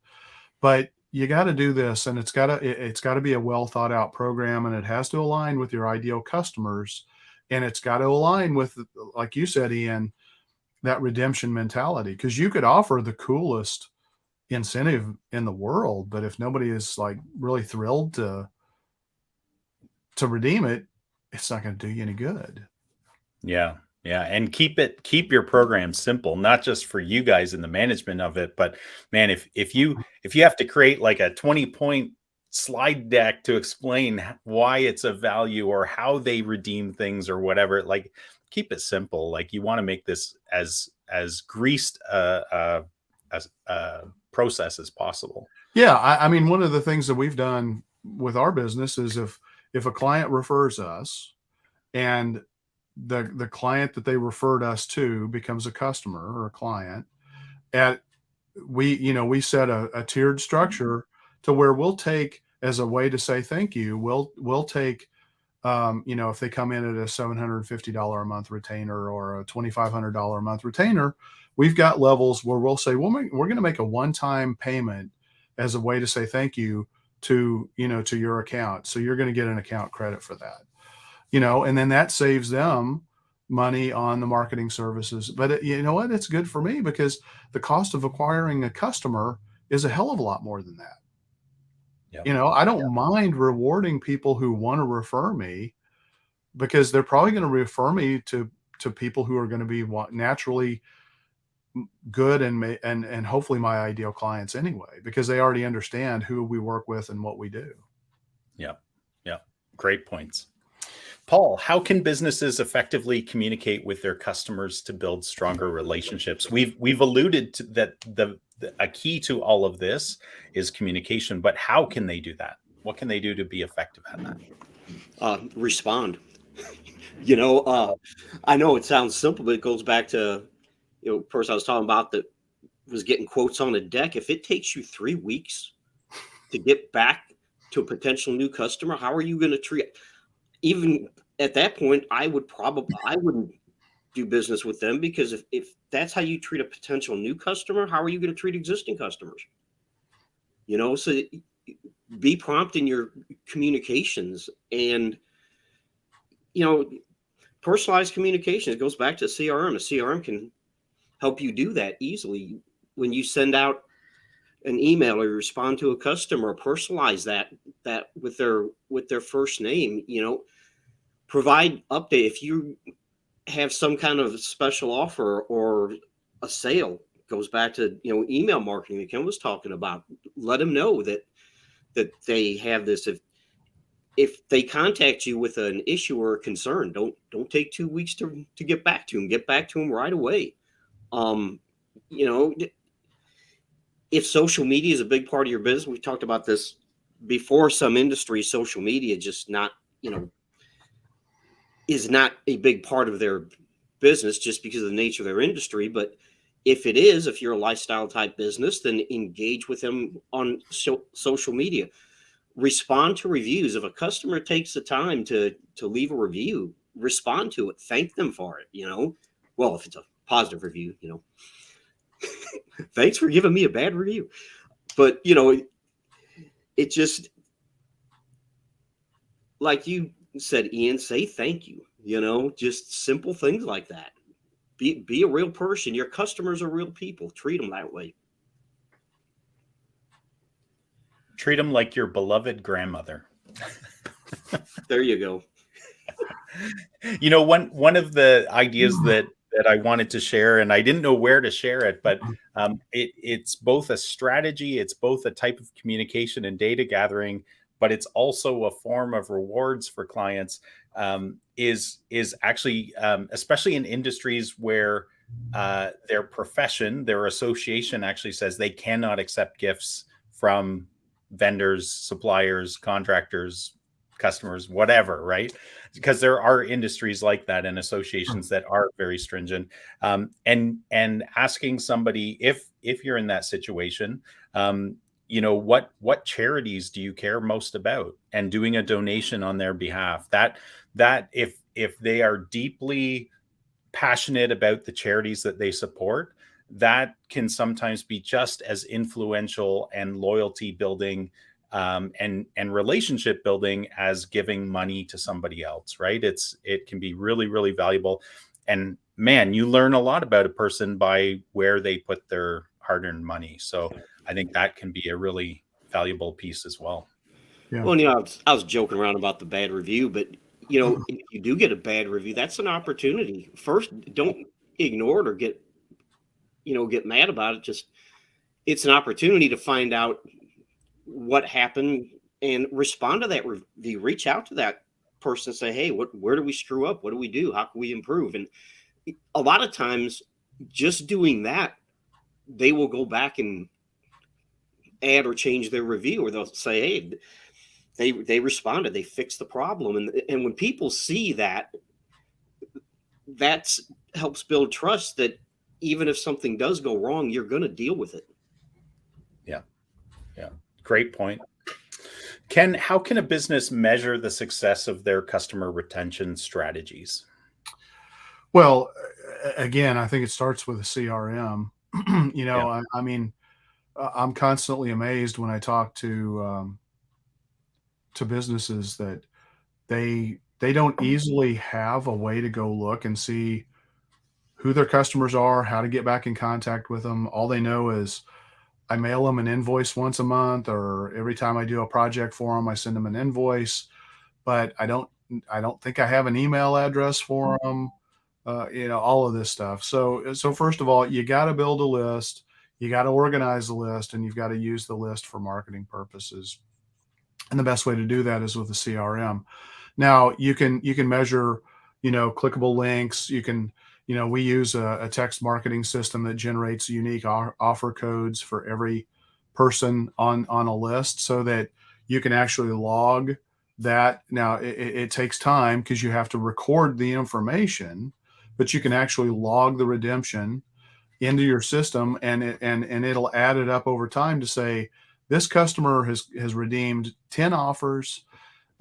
But you got to do this, and it's got to be a well thought out program, and it has to align with your ideal customers, and it's got to align with, like you said, Ian, that redemption mentality. Because you could offer the coolest incentive in the world, but if nobody is like really thrilled to redeem it, it's not going to do you any good. Yeah. Yeah. And keep your program simple, not just for you guys in the management of it, but man, if you have to create like a 20-point slide deck to explain why it's a value or how they redeem things or whatever, like keep it simple. Like you want to make this as greased as process as possible. Yeah. I mean, one of the things that we've done with our business is if a client refers us and the client that they referred us to becomes a customer or a client, we set a tiered structure to where we'll take, as a way to say thank you, we'll take if they come in at a $750 a month retainer or a $2,500 a month retainer, we've got levels where we'll say, well, we're going to make a one-time payment as a way to say thank you to your account. So you're going to get an account credit for that. And then that saves them money on the marketing services. But you know what? It's good for me because the cost of acquiring a customer is a hell of a lot more than that. Yep. I don't mind rewarding people who want to refer me because they're probably going to refer me to people who are going to be naturally good and hopefully my ideal clients anyway, because they already understand who we work with and what we do. Yeah. Yeah. Great points. Paul, how can businesses effectively communicate with their customers to build stronger relationships? We've alluded to that a key to all of this is communication, but how can they do that? What can they do to be effective at that? Respond. I know it sounds simple, but it goes back to, person I was talking about that was getting quotes on a deck. If it takes you 3 weeks to get back to a potential new customer, how are you going to treat? Even at that point, I wouldn't do business with them, because if that's how you treat a potential new customer, how are you going to treat existing customers? So be prompt in your communications, and personalized communication. It goes back to CRM. A CRM can help you do that easily. When you send out an email or you respond to a customer, personalize that with their first name. Provide update. If you have some kind of special offer or a sale, goes back to email marketing that Ken was talking about. Let them know that they have this. If they contact you with an issue or a concern, don't take 2 weeks to get back to them. Get back to them right away. If social media is a big part of your business, we talked about this before. Some industries, social media just not is not a big part of their business just because of the nature of their industry. But if you're a lifestyle type business, then engage with them on social media. Respond to reviews. If a customer takes the time to leave a review, respond to it. Thank them for it. Well, if it's a positive review, thanks for giving me a bad review. But it just, like you said, Ian, say thank you. Just simple things like that. Be a real person. Your customers are real people. Treat them that way. Treat them like your beloved grandmother. There you go. One of the ideas that I wanted to share, and I didn't know where to share it, but it's both a strategy, it's both a type of communication and data gathering, but it's also a form of rewards for clients. Is actually, especially in industries where their profession, their association actually says they cannot accept gifts from vendors, suppliers, contractors, customers, whatever, right? Because there are industries like that and Sure. associations that are very stringent. And asking somebody, if you're in that situation, what charities do you care most about, and doing a donation on their behalf. That if they are deeply passionate about the charities that they support, that can sometimes be just as influential and loyalty building, and relationship building as giving money to somebody else, right? It can be really, really valuable. And man, you learn a lot about a person by where they put their hard-earned money. So I think that can be a really valuable piece as well. Yeah. Well, I was joking around about the bad review, but if you do get a bad review, that's an opportunity. First, don't ignore it or get mad about it. Just it's an opportunity to find out what happened and respond to that review. Reach out to that person and say, hey, where do we screw up? What do we do? How can we improve? And a lot of times, just doing that, they will go back and add or change their review, or they'll say, hey, they responded, they fixed the problem. And when people see that, that's helps build trust that even if something does go wrong, you're going to deal with it. Yeah. Yeah. Great point. Ken, how can a business measure the success of their customer retention strategies? Well, again, I think it starts with a CRM. Yeah. I mean, I'm constantly amazed when I talk to businesses that they don't easily have a way to go look and see who their customers are, how to get back in contact with them. All they know is I mail them an invoice once a month, or every time I do a project for them, I send them an invoice. But I don't think I have an email address for them. All of this stuff. So first of all, you got to build a list. You got to organize the list, and you've got to use the list for marketing purposes. And the best way to do that is with a CRM. Now you can measure, clickable links. We use a text marketing system that generates unique offer codes for every person on a list, so that you can actually log that. Now it takes time because you have to record the information, but you can actually log the redemption into your system, and it'll add it up over time to say this customer has redeemed 10 offers,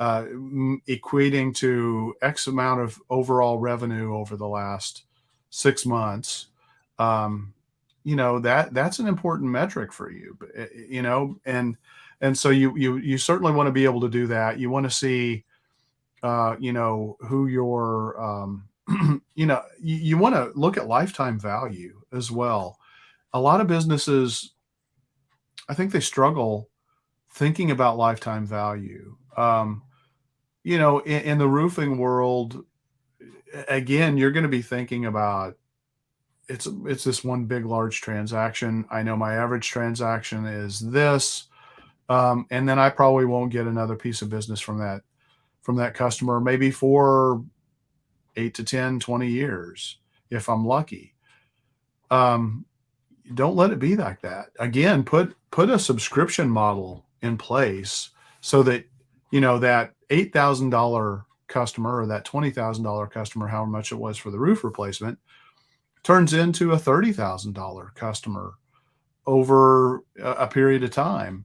equating to X amount of overall revenue over the last 6 months. That's an important metric for you. And so you certainly want to be able to do that. You want to see, who your, you want to look at lifetime value as well. A lot of businesses, I think they struggle thinking about lifetime value. In the roofing world, again, you're going to be thinking about it's this one big large transaction. I know my average transaction is this, and then I probably won't get another piece of business from that customer, maybe for 8 to 10, 20 years if I'm lucky. Don't let it be like that. Again, put a subscription model in place so that that $8,000 customer or that $20,000 customer, however much it was for the roof replacement, turns into a $30,000 customer over a period of time.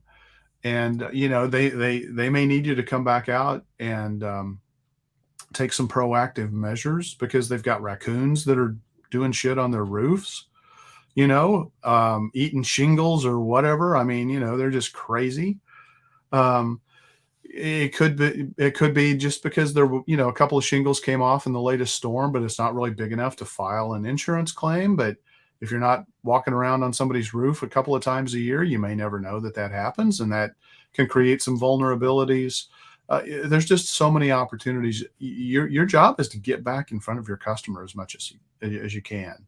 And they may need you to come back out and take some proactive measures because they've got raccoons that are doing shit on their roofs, eating shingles or whatever. I mean, they're just crazy. It could be just because there, a couple of shingles came off in the latest storm, but it's not really big enough to file an insurance claim. But if you're not walking around on somebody's roof a couple of times a year, you may never know that happens, and that can create some vulnerabilities. There's just so many opportunities. Your job is to get back in front of your customer as much as you can,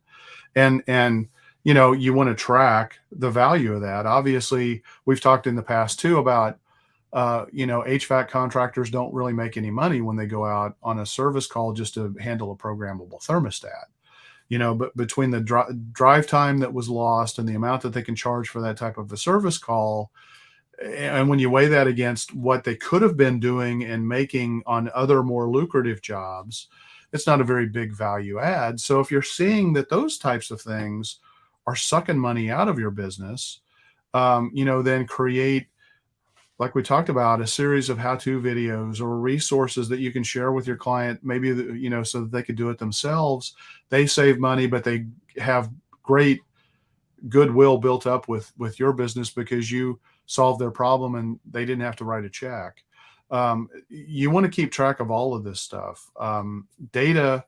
and you want to track the value of that. Obviously, we've talked in the past too about HVAC contractors don't really make any money when they go out on a service call just to handle a programmable thermostat. but between the drive time that was lost and the amount that they can charge for that type of a service call, and when you weigh that against what they could have been doing and making on other more lucrative jobs, it's not a very big value add. So if you're seeing that those types of things are sucking money out of your business, then create, like we talked about, a series of how-to videos or resources that you can share with your client, maybe, so that they could do it themselves. They save money, but they have great goodwill built up with your business because you solved their problem and they didn't have to write a check. You want to keep track of all of this stuff. Data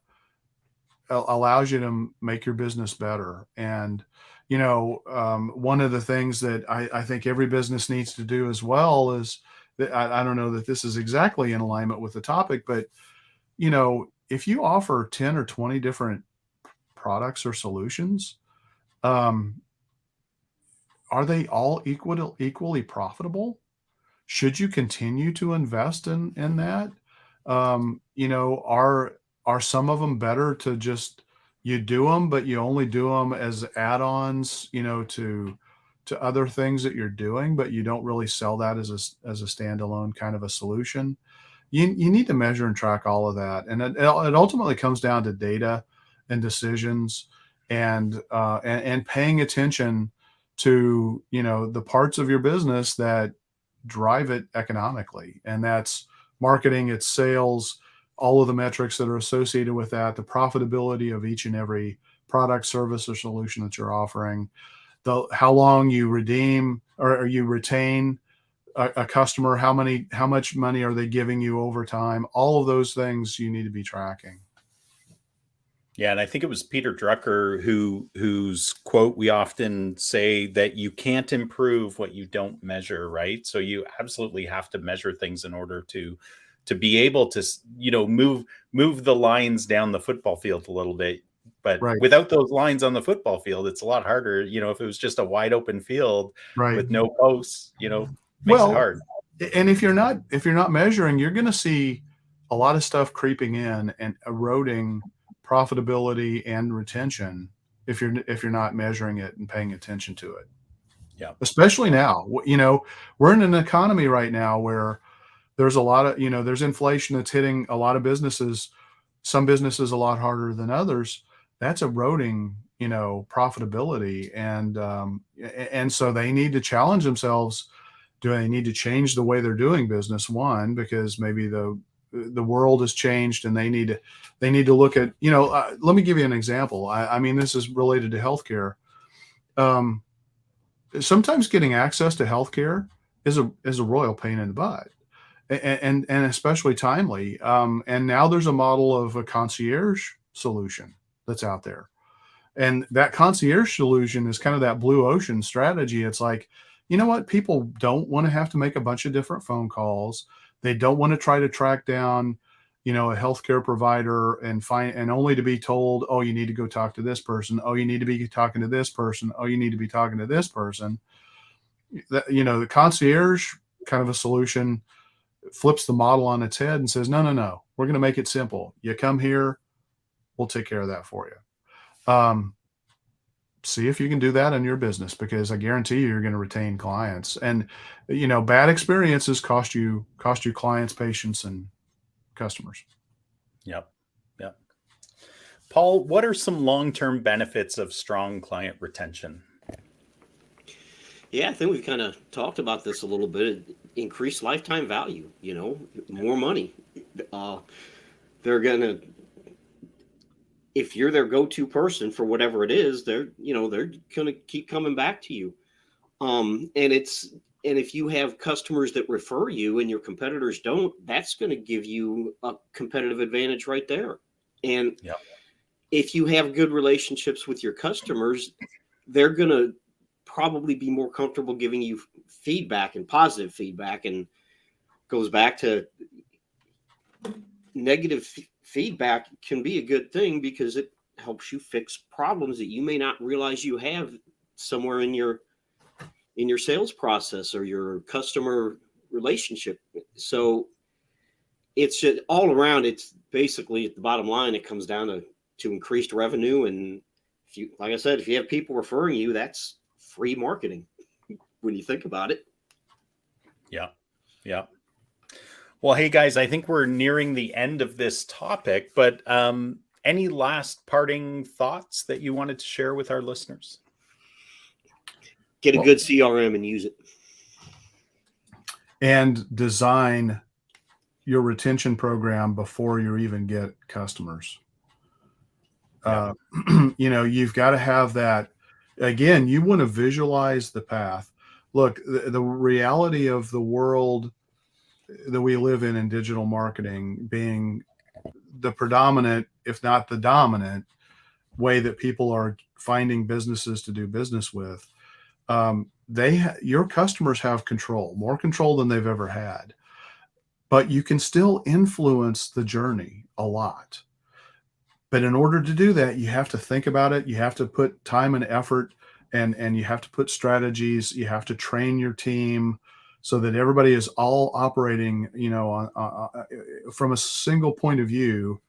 allows you to make your business better. And, one of the things that I think every business needs to do as well is that I don't know that this is exactly in alignment with the topic, but, if you offer 10 or 20 different products or solutions, are they all equally profitable? Should you continue to invest in that? Are some of them better to just you do them, but you only do them as add-ons, to other things that you're doing, but you don't really sell that as a standalone kind of a solution? You need to measure and track all of that, and it ultimately comes down to data and decisions, and paying attention to the parts of your business that drive it economically, and that's marketing, it's sales, all of the metrics that are associated with that, the profitability of each and every product, service, or solution that you're offering, how long you redeem or you retain a customer, how much money are they giving you over time. All of those things you need to be tracking. Yeah, and I think it was Peter Drucker whose quote we often say that you can't improve what you don't measure, right? So you absolutely have to measure things in order to be able to, move the lines down the football field a little bit. But Right. without those lines on the football field, it's a lot harder. If it was just a wide open field Right. with no posts, makes Well, it hard. And if you're not measuring, you're going to see a lot of stuff creeping in and eroding profitability and retention if you're not measuring it and paying attention to it. Yeah. Especially now, we're in an economy right now where there's a lot of, there's inflation that's hitting a lot of businesses, some businesses a lot harder than others. That's eroding, profitability. And so they need to challenge themselves. Do they need to change the way they're doing business? One, because maybe the world has changed and they need to look at, let me give you an example. I mean, this is related to healthcare. Sometimes getting access to healthcare is a royal pain in the butt, and especially timely. And now there's a model of a concierge solution that's out there. And that concierge solution is kind of that blue ocean strategy. It's like, you know what? People don't want to have to make a bunch of different phone calls. They don't want to try to track down, a healthcare provider and only to be told, oh, you need to go talk to this person. Oh, you need to be talking to this person. Oh, you need to be talking to this person. The concierge kind of a solution flips the model on its head and says, no, we're going to make it simple. You come here, we'll take care of that for you. See if you can do that in your business, because I guarantee you're going to retain clients. And bad experiences cost you clients, patients, and customers. Yep. Paul, what are some long-term benefits of strong client retention? Yeah, I think we've kind of talked about this a little bit. Increased lifetime value, more money. They're gonna, if you're their go-to person for whatever it is, they're gonna keep coming back to you. And if you have customers that refer you and your competitors don't, that's going to give you a competitive advantage right there. And if you have good relationships with your customers, they're going to probably be more comfortable giving you feedback and positive feedback. And goes back to negative feedback can be a good thing because it helps you fix problems that you may not realize you have somewhere in your sales process or your customer relationship. So it's just all around. It's basically, at the bottom line, it comes down to to increased revenue. And if you, like I said, if you have people referring you, that's free marketing when you think about it. Yeah. Yeah. Well, hey guys, I think we're nearing the end of this topic, but any last parting thoughts that you wanted to share with our listeners? Get a good CRM and use it. And design your retention program before you even get customers. Yeah. You've got to have that. Again, you want to visualize the path. Look, the reality of the world that we live in digital marketing being the predominant, if not the dominant, way that people are finding businesses to do business with, your customers have control, more control than they've ever had. But you can still influence the journey a lot. But in order to do that, you have to think about it. You have to put time and effort, and you have to put strategies. You have to train your team so that everybody is all operating, from a single point of view,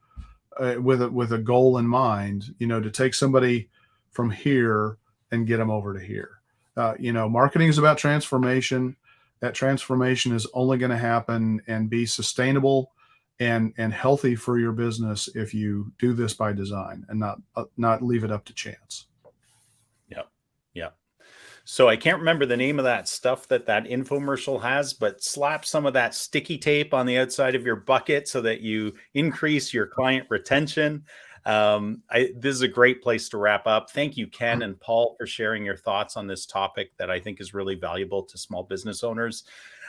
with a goal in mind. To take somebody from here and get them over to here. Marketing is about transformation. That transformation is only going to happen and be sustainable and healthy for your business if you do this by design and not leave it up to chance. Yeah. So I can't remember the name of that stuff that infomercial has, but slap some of that sticky tape on the outside of your bucket so that you increase your client retention. This is a great place to wrap up. Thank you, Ken and Paul, for sharing your thoughts on this topic that I think is really valuable to small business owners.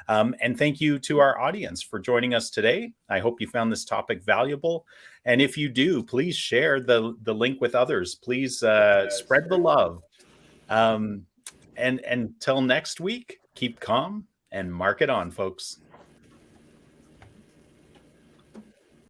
And thank you to our audience for joining us today. I hope you found this topic valuable. And if you do, please share the link with others. Please spread the love. And until next week, keep calm and market on, folks.